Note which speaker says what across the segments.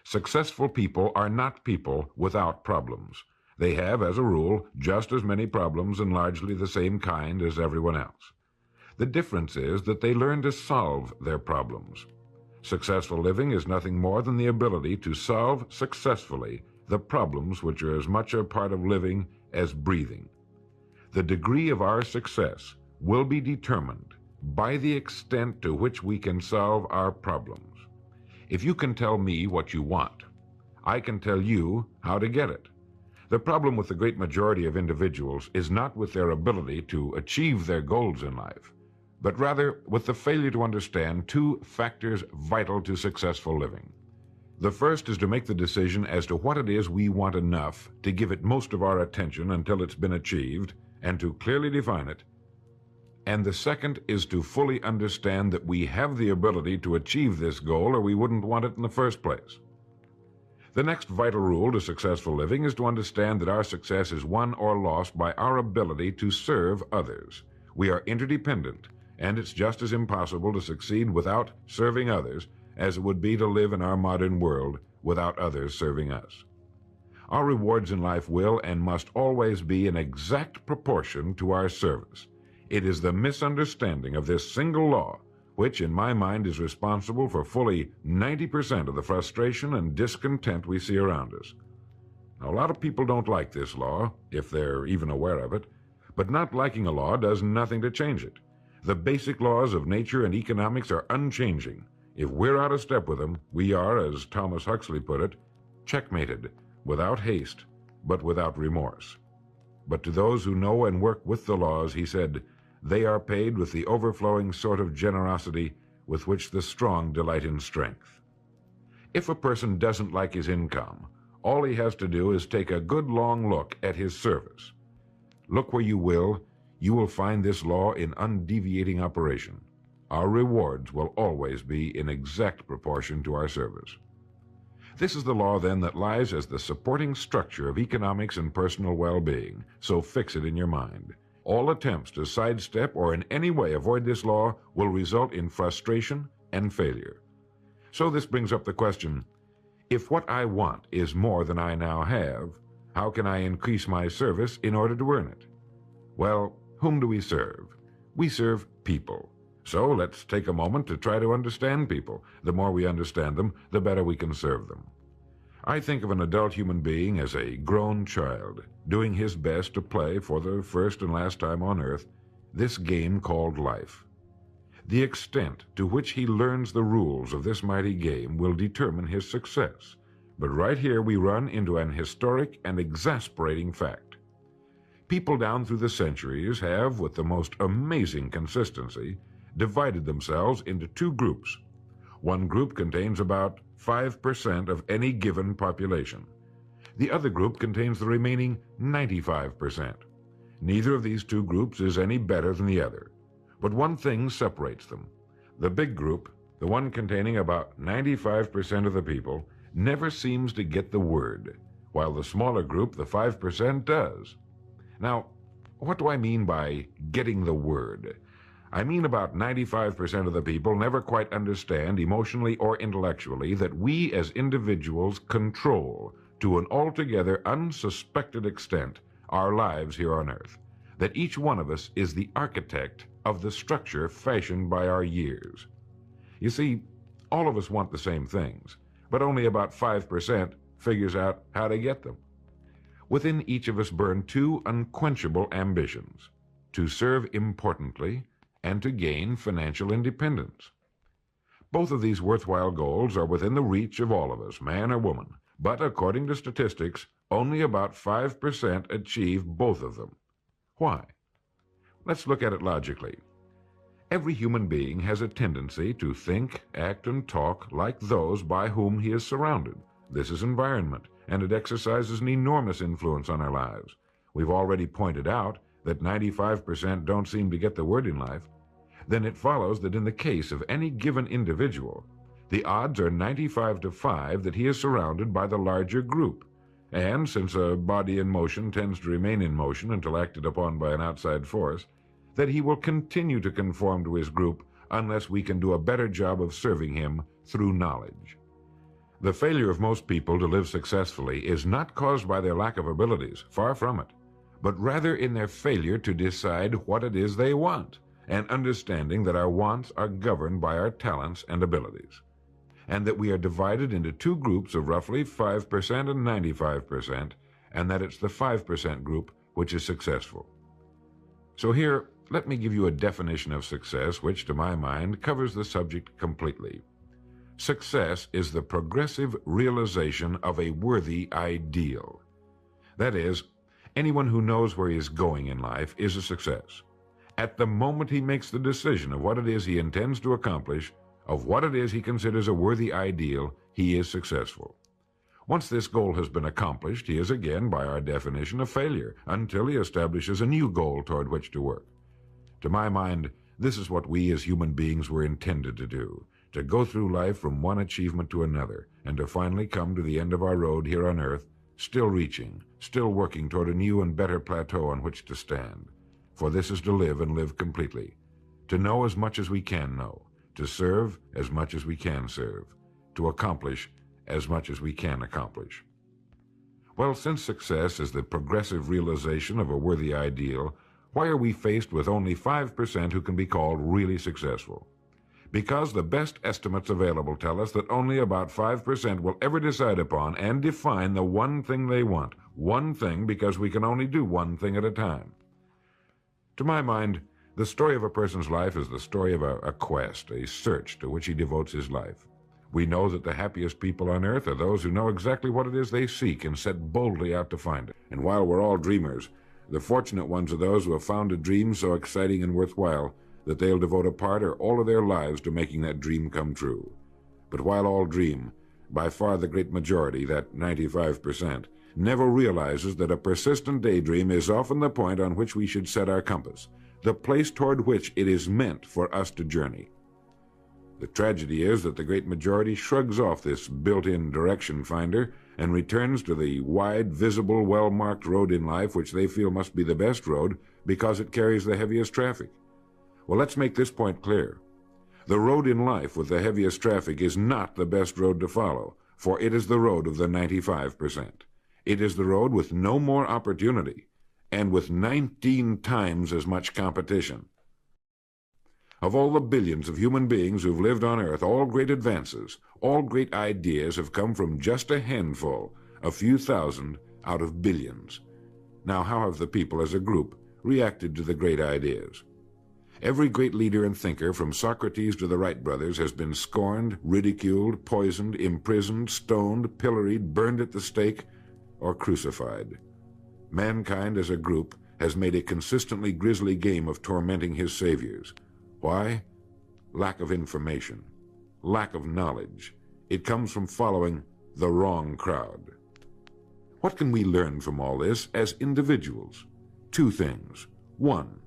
Speaker 1: Successful people are not people without problems. They have, as a rule, just as many problems and largely the same kind as everyone else. The difference is that they learn to solve their problems. Successful living is nothing more than the ability to solve successfully the problems which are as much a part of living as breathing. The degree of our success will be determined by the extent to which we can solve our problems. If you can tell me what you want, I can tell you how to get it. The problem with the great majority of individuals is not with their ability to achieve their goals in life, but rather with the failure to understand two factors vital to successful living. The first is to make the decision as to what it is we want enough to give it most of our attention until it's been achieved, and to clearly define it. And the second is to fully understand that we have the ability to achieve this goal or we wouldn't want it in the first place. The next vital rule to successful living is to understand that our success is won or lost by our ability to serve others. We are interdependent, and it's just as impossible to succeed without serving others as it would be to live in our modern world without others serving us. Our rewards in life will and must always be in exact proportion to our service. It is the misunderstanding of this single law which, in my mind, is responsible for fully 90% of the frustration and discontent we see around us. Now, a lot of people don't like this law, if they're even aware of it, but not liking a law does nothing to change it. The basic laws of nature and economics are unchanging. If we're out of step with them, we are, as Thomas Huxley put it, checkmated, without haste, but without remorse. But to those who know and work with the laws, he said, they are paid with the overflowing sort of generosity with which the strong delight in strength. If a person doesn't like his income, all he has to do is take a good long look at his service. Look where you will find this law in undeviating operation. Our rewards will always be in exact proportion to our service. This is the law, then, that lies as the supporting structure of economics and personal well-being, so fix it in your mind. All attempts to sidestep or in any way avoid this law will result in frustration and failure. So this brings up the question, if what I want is more than I now have, how can I increase my service in order to earn it? Well, whom do we serve? We serve people. So let's take a moment to try to understand people. The more we understand them, the better we can serve them. I think of an adult human being as a grown child, doing his best to play for the first and last time on earth this game called life. The extent to which he learns the rules of this mighty game will determine his success. But right here we run into an historic and exasperating fact. People down through the centuries have, with the most amazing consistency, divided themselves into two groups. One group contains about 5% of any given population. The other group contains the remaining 95%. Neither of these two groups is any better than the other. But one thing separates them. The big group, the one containing about 95% of the people, never seems to get the word, while the smaller group, the 5%, does. Now, what do I mean by getting the word? I mean about 95% of the people never quite understand, emotionally or intellectually, that we as individuals control, to an altogether unsuspected extent, our lives here on earth. That each one of us is the architect of the structure fashioned by our years. You see, all of us want the same things, but only about 5% figures out how to get them. Within each of us burn two unquenchable ambitions: to serve importantly and to gain financial independence. Both of these worthwhile goals are within the reach of all of us, man or woman, but according to statistics, only about 5% achieve both of them. Why? Let's look at it logically. Every human being has a tendency to think, act, and talk like those by whom he is surrounded. This is environment, and it exercises an enormous influence on our lives. We've already pointed out that 95% don't seem to get the word in life. Then it follows that in the case of any given individual, the odds are 95 to 5 that he is surrounded by the larger group. And since a body in motion tends to remain in motion until acted upon by an outside force, that he will continue to conform to his group unless we can do a better job of serving him through knowledge. The failure of most people to live successfully is not caused by their lack of abilities, far from it, but rather in their failure to decide what it is they want, and understanding that our wants are governed by our talents and abilities, and that we are divided into two groups of roughly 5% and 95%, and that it's the 5% group which is successful. So here, let me give you a definition of success which, to my mind, covers the subject completely. Success is the progressive realization of a worthy ideal. That is, anyone who knows where he is going in life is a success. At the moment he makes the decision of what it is he intends to accomplish, of what it is he considers a worthy ideal, he is successful. Once this goal has been accomplished, he is again, by our definition, a failure, until he establishes a new goal toward which to work. To my mind, this is what we as human beings were intended to do, to go through life from one achievement to another, and to finally come to the end of our road here on earth, still reaching, still working toward a new and better plateau on which to stand. For this is to live and live completely, to know as much as we can know, to serve as much as we can serve, to accomplish as much as we can accomplish. Well, since success is the progressive realization of a worthy ideal, why are we faced with only 5% who can be called really successful? Because the best estimates available tell us that only about 5% will ever decide upon and define the one thing they want. One thing, because we can only do one thing at a time. To my mind, the story of a person's life is the story of a quest, a search to which he devotes his life. We know that the happiest people on earth are those who know exactly what it is they seek and set boldly out to find it. And while we're all dreamers, the fortunate ones are those who have found a dream so exciting and worthwhile that they'll devote a part or all of their lives to making that dream come true. But while all dream, by far the great majority, that 95%, never realizes that a persistent daydream is often the point on which we should set our compass, the place toward which it is meant for us to journey. The tragedy is that the great majority shrugs off this built-in direction finder and returns to the wide, visible, well-marked road in life which they feel must be the best road because it carries the heaviest traffic. Well, let's make this point clear. The road in life with the heaviest traffic is not the best road to follow, for it is the road of the 95%. It is the road with no more opportunity and with 19 times as much competition. Of all the billions of human beings who've lived on Earth, all great advances, all great ideas have come from just a handful, a few thousand out of billions. Now, how have the people as a group reacted to the great ideas? Every great leader and thinker, from Socrates to the Wright brothers, has been scorned, ridiculed, poisoned, imprisoned, stoned, pilloried, burned at the stake, or crucified. Mankind as a group has made a consistently grisly game of tormenting his saviors. Why? Lack of information, lack of knowledge. It comes from following the wrong crowd. What can we learn from all this as individuals? Two things. One,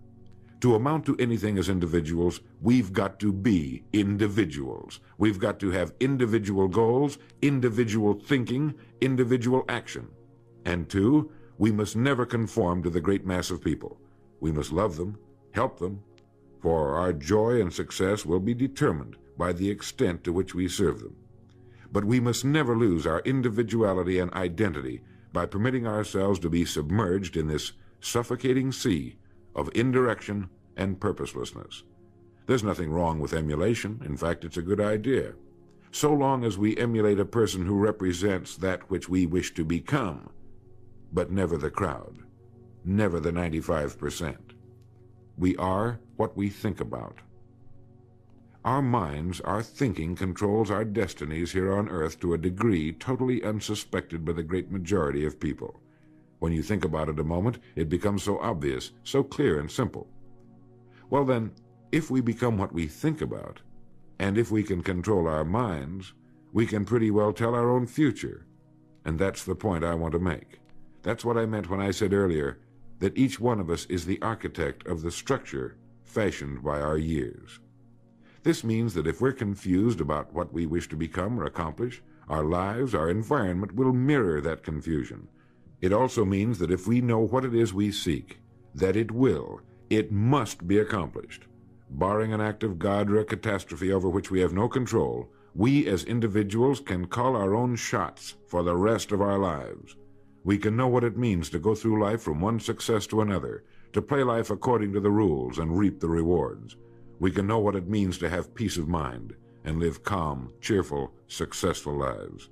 Speaker 1: to amount to anything as individuals, we've got to be individuals. We've got to have individual goals, individual thinking, individual action. And two, we must never conform to the great mass of people. We must love them, help them, for our joy and success will be determined by the extent to which we serve them. But we must never lose our individuality and identity by permitting ourselves to be submerged in this suffocating sea of indirection and purposelessness. There's nothing wrong with emulation. In fact, it's a good idea, so long as we emulate a person who represents that which we wish to become, but never the crowd, never the 95%. We are what we think about. Our minds, our thinking controls our destinies here on earth to a degree totally unsuspected by the great majority of people. When you think about it a moment, it becomes so obvious, so clear and simple. Well then, if we become what we think about, and if we can control our minds, we can pretty well tell our own future. And that's the point I want to make. That's what I meant when I said earlier that each one of us is the architect of the structure fashioned by our years. This means that if we're confused about what we wish to become or accomplish, our lives, our environment will mirror that confusion. It also means that if we know what it is we seek, that it must be accomplished. Barring an act of God or a catastrophe over which we have no control, We as individuals can call our own shots for the rest of our lives. We can know what it means to go through life from one success to another, to play life according to the rules and reap the rewards. We can know what it means to have peace of mind and live calm, cheerful, successful lives.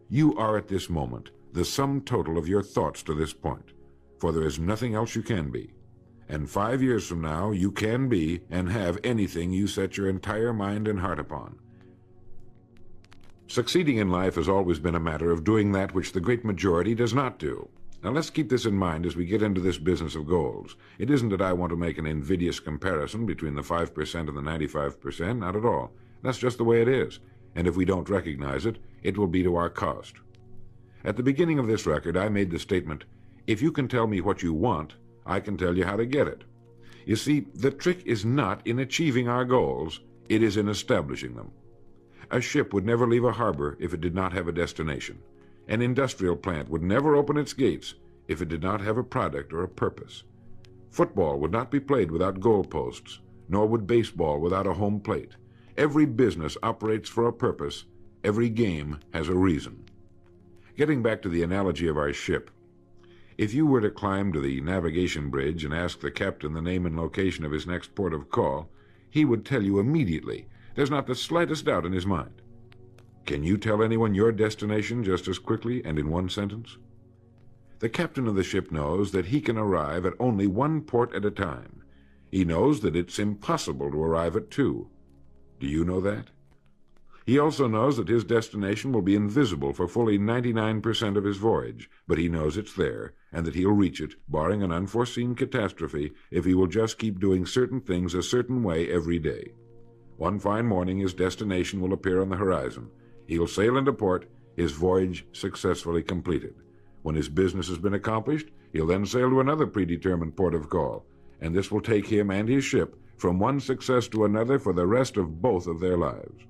Speaker 1: You are at this moment the sum total of your thoughts to this point, for there is nothing else you can be. And 5 years from now, you can be and have anything you set your entire mind and heart upon. Succeeding in life has always been a matter of doing that which the great majority does not do. Now let's keep this in mind as we get into this business of goals. It isn't that I want to make an invidious comparison between the 5% and the 95%, not at all. That's just the way it is. And if we don't recognize it, it will be to our cost. At the beginning of this record, I made the statement, if you can tell me what you want, I can tell you how to get it. You see, the trick is not in achieving our goals, it is in establishing them. A ship would never leave a harbor if it did not have a destination. An industrial plant would never open its gates if it did not have a product or a purpose. Football would not be played without goalposts, nor would baseball without a home plate. Every business operates for a purpose. Every game has a reason. Getting back to the analogy of our ship, if you were to climb to the navigation bridge and ask the captain the name and location of his next port of call, he would tell you immediately. There's not the slightest doubt in his mind. Can you tell anyone your destination just as quickly and in one sentence? The captain of the ship knows that he can arrive at only one port at a time. He knows that it's impossible to arrive at two. Do you know that? He also knows that his destination will be invisible for fully 99% of his voyage, but he knows it's there, and that he'll reach it, barring an unforeseen catastrophe, if he will just keep doing certain things a certain way every day. One fine morning his destination will appear on the horizon. He'll sail into port, his voyage successfully completed. When his business has been accomplished, he'll then sail to another predetermined port of call, and this will take him and his ship from one success to another for the rest of both of their lives.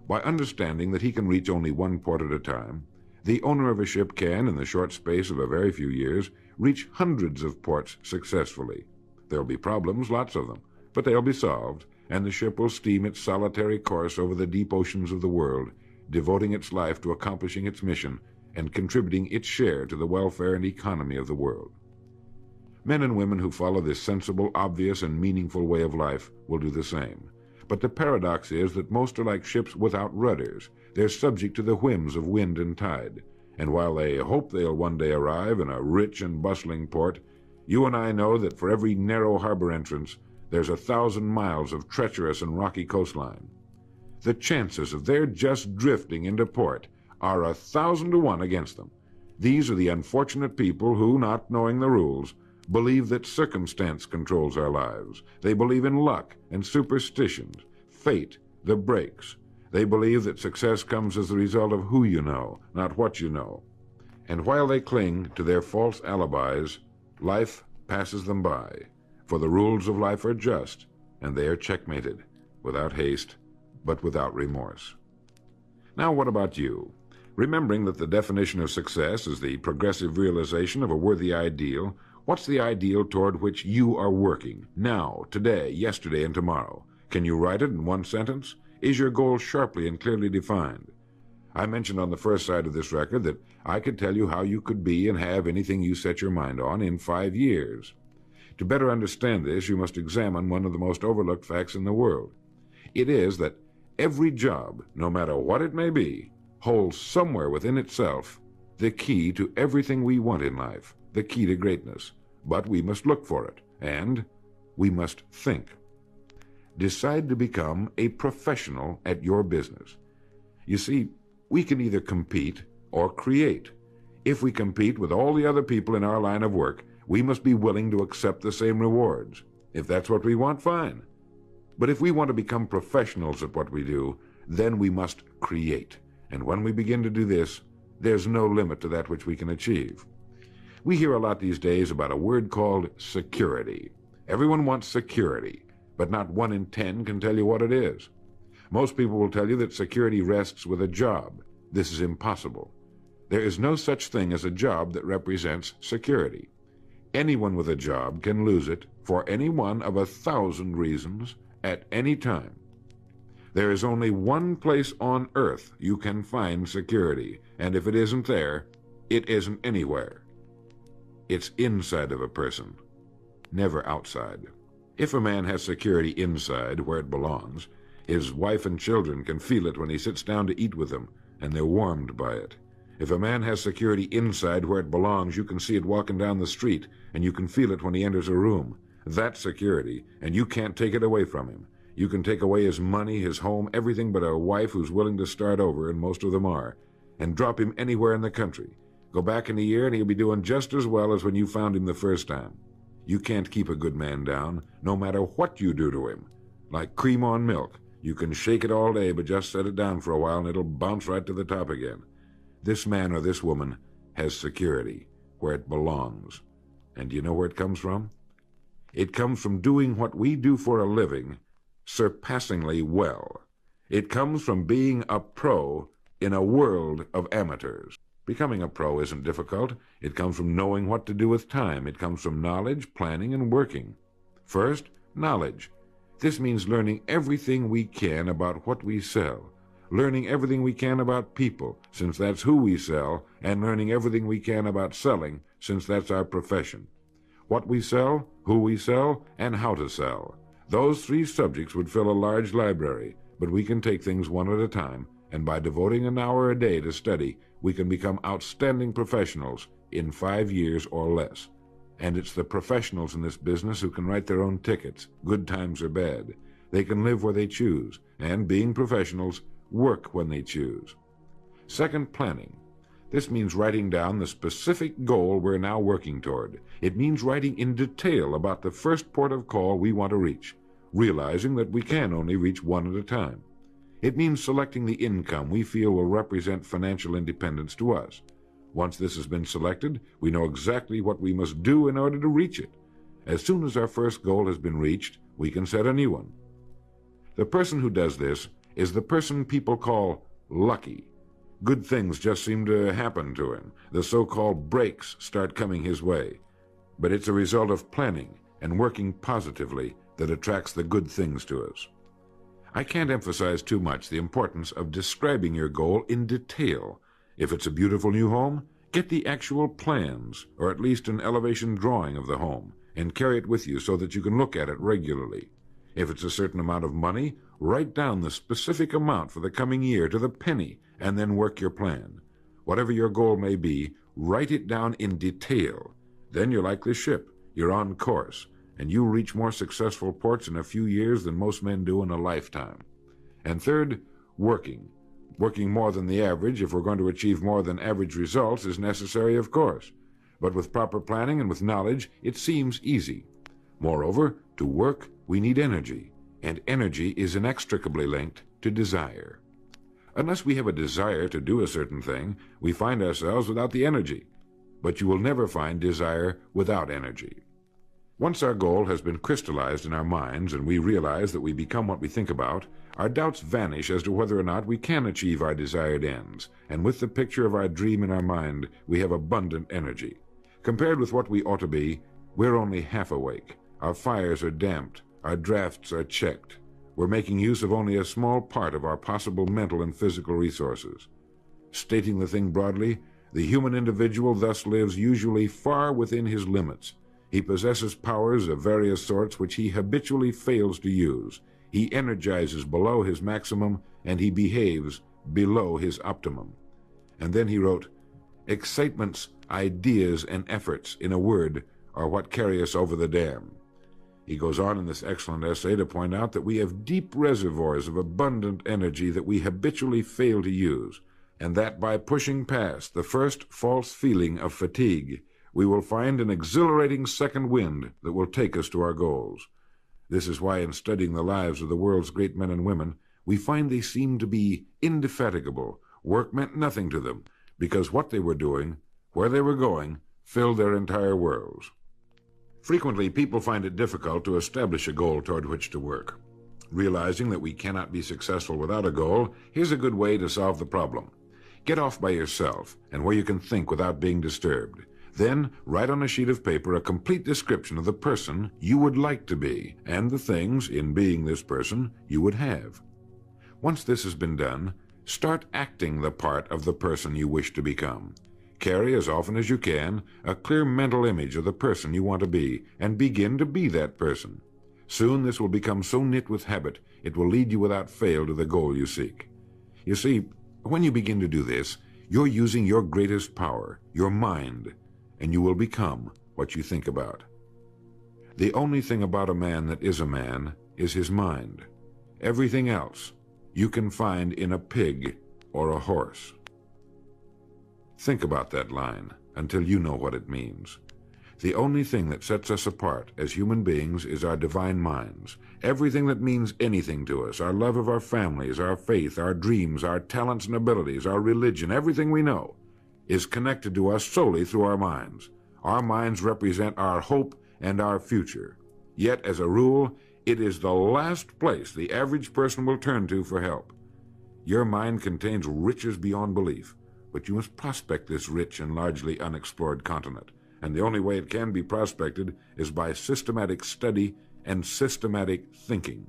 Speaker 1: By understanding that he can reach only one port at a time, the owner of a ship can, in the short space of a very few years, reach hundreds of ports successfully. There'll be problems, lots of them, but they'll be solved, and the ship will steam its solitary course over the deep oceans of the world, devoting its life to accomplishing its mission and contributing its share to the welfare and economy of the world. Men and women who follow this sensible, obvious, and meaningful way of life will do the same. But the paradox is that most are like ships without rudders. They're subject to the whims of wind and tide. And while they hope they'll one day arrive in a rich and bustling port, you and I know that for every narrow harbor entrance, there's 1,000 miles of treacherous and rocky coastline. The chances of their just drifting into port are 1,000 to 1 against them. These are the unfortunate people who, not knowing the rules, believe that circumstance controls our lives. They believe in luck and superstitions, fate, the breaks. They believe that success comes as the result of who you know, not what you know. And while they cling to their false alibis, life passes them by. For the rules of life are just, and they are checkmated, without haste, but without remorse. Now what about you? Remembering that the definition of success is the progressive realization of a worthy ideal, what's the ideal toward which you are working, now, today, yesterday, and tomorrow? Can you write it in one sentence? Is your goal sharply and clearly defined? I mentioned on the first side of this record that I could tell you how you could be and have anything you set your mind on in 5 years. To better understand this, you must examine one of the most overlooked facts in the world. It is that every job, no matter what it may be, holds somewhere within itself the key to everything we want in life, the key to greatness. But we must look for it, and we must think. Decide to become a professional at your business. You see, we can either compete or create. If we compete with all the other people in our line of work, we must be willing to accept the same rewards. If that's what we want, fine. But if we want to become professionals at what we do, then we must create. And when we begin to do this, there's no limit to that which we can achieve. We hear a lot these days about a word called security. Everyone wants security, but not 1 in 10 can tell you what it is. Most people will tell you that security rests with a job. This is impossible. There is no such thing as a job that represents security. Anyone with a job can lose it for any one of 1,000 reasons at any time. There is only one place on earth you can find security, and if it isn't there, it isn't anywhere. It's inside of a person, never outside. If a man has security inside, where it belongs, his wife and children can feel it when he sits down to eat with them, and they're warmed by it. If a man has security inside where it belongs, you can see it walking down the street, and you can feel it when he enters a room. That's security, and you can't take it away from him. You can take away his money, his home, everything but a wife who's willing to start over, and most of them are, and drop him anywhere in the country. Go back in a year, and he'll be doing just as well as when you found him the first time. You can't keep a good man down, no matter what you do to him. Like cream on milk. You can shake it all day, but just set it down for a while, and it'll bounce right to the top again. This man or this woman has security, where it belongs. And do you know where it comes from? It comes from doing what we do for a living surpassingly well. It comes from being a pro in a world of amateurs. Becoming a pro isn't difficult. It comes from knowing what to do with time. It comes from knowledge, planning, and working. First, knowledge. This means learning everything we can about what we sell, learning everything we can about people, since that's who we sell, and learning everything we can about selling, since that's our profession. What we sell, who we sell, and how to sell. Those three subjects would fill a large library, but we can take things one at a time, and by devoting an hour a day to study, we can become outstanding professionals in 5 years or less. And it's the professionals in this business who can write their own tickets, good times or bad. They can live where they choose, and being professionals, work when they choose. Second, planning. This means writing down the specific goal we're now working toward. It means writing in detail about the first port of call we want to reach, realizing that we can only reach one at a time. It means selecting the income we feel will represent financial independence to us. Once this has been selected, we know exactly what we must do in order to reach it. As soon as our first goal has been reached, we can set a new one. The person who does this is the person people call lucky. Good things just seem to happen to him. The so-called breaks start coming his way. But it's a result of planning and working positively that attracts the good things to us. I can't emphasize too much the importance of describing your goal in detail. If it's a beautiful new home, get the actual plans, or at least an elevation drawing of the home, and carry it with you so that you can look at it regularly. If it's a certain amount of money, write down the specific amount for the coming year to the penny, and then work your plan. Whatever your goal may be, write it down in detail. Then you're like this ship. You're on course, and you'll reach more successful ports in a few years than most men do in a lifetime. And third, working. Working more than the average, if we're going to achieve more than average results, is necessary, of course. But with proper planning and with knowledge, it seems easy. Moreover, to work, we need energy, and energy is inextricably linked to desire. Unless we have a desire to do a certain thing, we find ourselves without the energy. But you will never find desire without energy. Once our goal has been crystallized in our minds and we realize that we become what we think about, our doubts vanish as to whether or not we can achieve our desired ends, and with the picture of our dream in our mind, we have abundant energy. Compared with what we ought to be, we're only half awake. Our fires are damped, our drafts are checked. We're making use of only a small part of our possible mental and physical resources. Stating the thing broadly, the human individual thus lives usually far within his limits. He possesses powers of various sorts which he habitually fails to use. He energizes below his maximum, and he behaves below his optimum. And then he wrote, "Excitements, ideas, and efforts, in a word, are what carry us over the dam." He goes on in this excellent essay to point out that we have deep reservoirs of abundant energy that we habitually fail to use, and that by pushing past the first false feeling of fatigue, we will find an exhilarating second wind that will take us to our goals. This is why in studying the lives of the world's great men and women, we find they seemed to be indefatigable. Work meant nothing to them, because what they were doing, where they were going, filled their entire worlds. Frequently, people find it difficult to establish a goal toward which to work. Realizing that we cannot be successful without a goal, here's a good way to solve the problem. Get off by yourself and where you can think without being disturbed. Then write on a sheet of paper a complete description of the person you would like to be and the things, in being this person, you would have. Once this has been done, start acting the part of the person you wish to become. Carry, as often as you can, a clear mental image of the person you want to be, and begin to be that person. Soon this will become so knit with habit, it will lead you without fail to the goal you seek. You see, when you begin to do this, you're using your greatest power, your mind, and you will become what you think about. The only thing about a man that is a man is his mind. Everything else you can find in a pig or a horse. Think about that line until you know what it means. The only thing that sets us apart as human beings is our divine minds. Everything that means anything to us, our love of our families, our faith, our dreams, our talents and abilities, our religion, everything we know, is connected to us solely through our minds. Our minds represent our hope and our future. Yet, as a rule, it is the last place the average person will turn to for help. Your mind contains riches beyond belief, but you must prospect this rich and largely unexplored continent. And the only way it can be prospected is by systematic study and systematic thinking.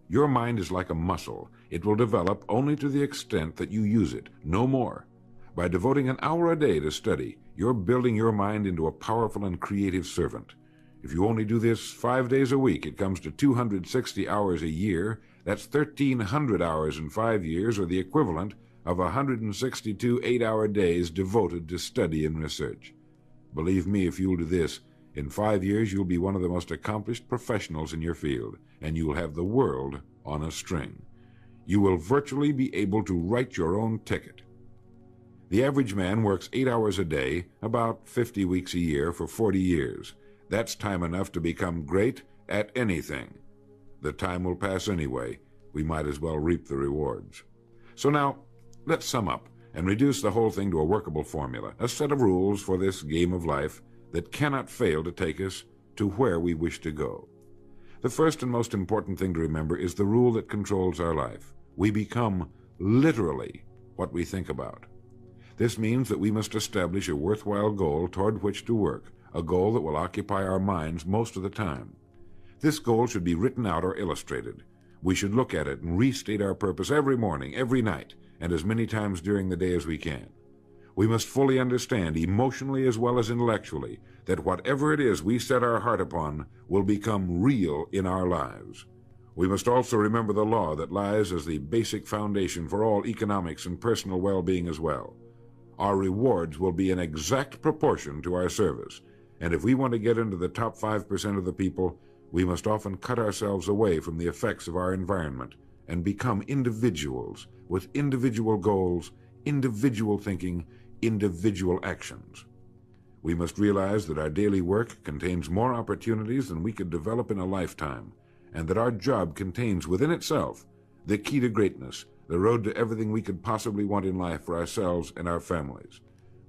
Speaker 1: Your mind is like a muscle. It will develop only to the extent that you use it, no more. By devoting an hour a day to study, you're building your mind into a powerful and creative servant. If you only do this 5 days a week, it comes to 260 hours a year. That's 1,300 hours in 5 years, or the equivalent of 162 8-hour days devoted to study and research. Believe me, if you'll do this, in 5 years you'll be one of the most accomplished professionals in your field, and you'll have the world on a string. You will virtually be able to write your own ticket. The average man works 8 hours a day, about 50 weeks a year, for 40 years. That's time enough to become great at anything. The time will pass anyway. We might as well reap the rewards. So now, let's sum up and reduce the whole thing to a workable formula, a set of rules for this game of life that cannot fail to take us to where we wish to go. The first and most important thing to remember is the rule that controls our life. We become literally what we think about. This means that we must establish a worthwhile goal toward which to work, a goal that will occupy our minds most of the time. This goal should be written out or illustrated. We should look at it and restate our purpose every morning, every night, and as many times during the day as we can. We must fully understand, emotionally as well as intellectually, that whatever it is we set our heart upon will become real in our lives. We must also remember the law that lies as the basic foundation for all economics and personal well-being as well. Our rewards will be in exact proportion to our service, and if we want to get into the top 5% of the people, we must often cut ourselves away from the effects of our environment and become individuals with individual goals, individual thinking, individual actions. We must realize that our daily work contains more opportunities than we could develop in a lifetime, and that our job contains within itself the key to greatness, the road to everything we could possibly want in life for ourselves and our families.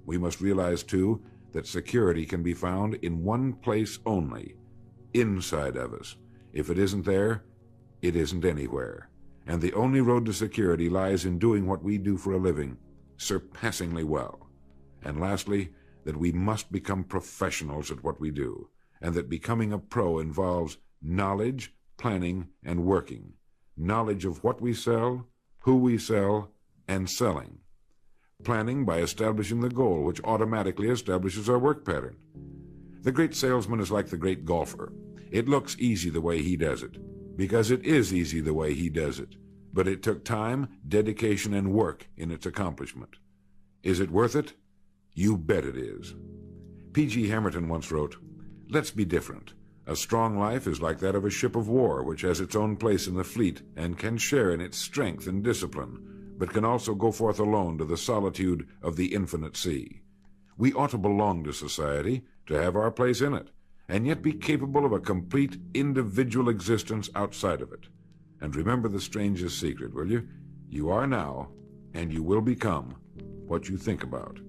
Speaker 1: We must realize, too, that security can be found in one place only, inside of us. If it isn't there, it isn't anywhere. And the only road to security lies in doing what we do for a living surpassingly well. And lastly, that we must become professionals at what we do, and that becoming a pro involves knowledge, planning, and working. Knowledge of what we sell, who we sell, and selling. Planning by establishing the goal, which automatically establishes our work pattern. The great salesman is like the great golfer. It looks easy the way he does it, because it is easy the way he does it. But it took time, dedication, and work in its accomplishment. Is it worth it? You bet it is. P.G. Hamilton once wrote, "Let's be different. A strong life is like that of a ship of war, which has its own place in the fleet and can share in its strength and discipline, but can also go forth alone to the solitude of the infinite sea. We ought to belong to society, to have our place in it, and yet be capable of a complete individual existence outside of it. And remember the strangest secret, will you? You are now, and you will become, what you think about."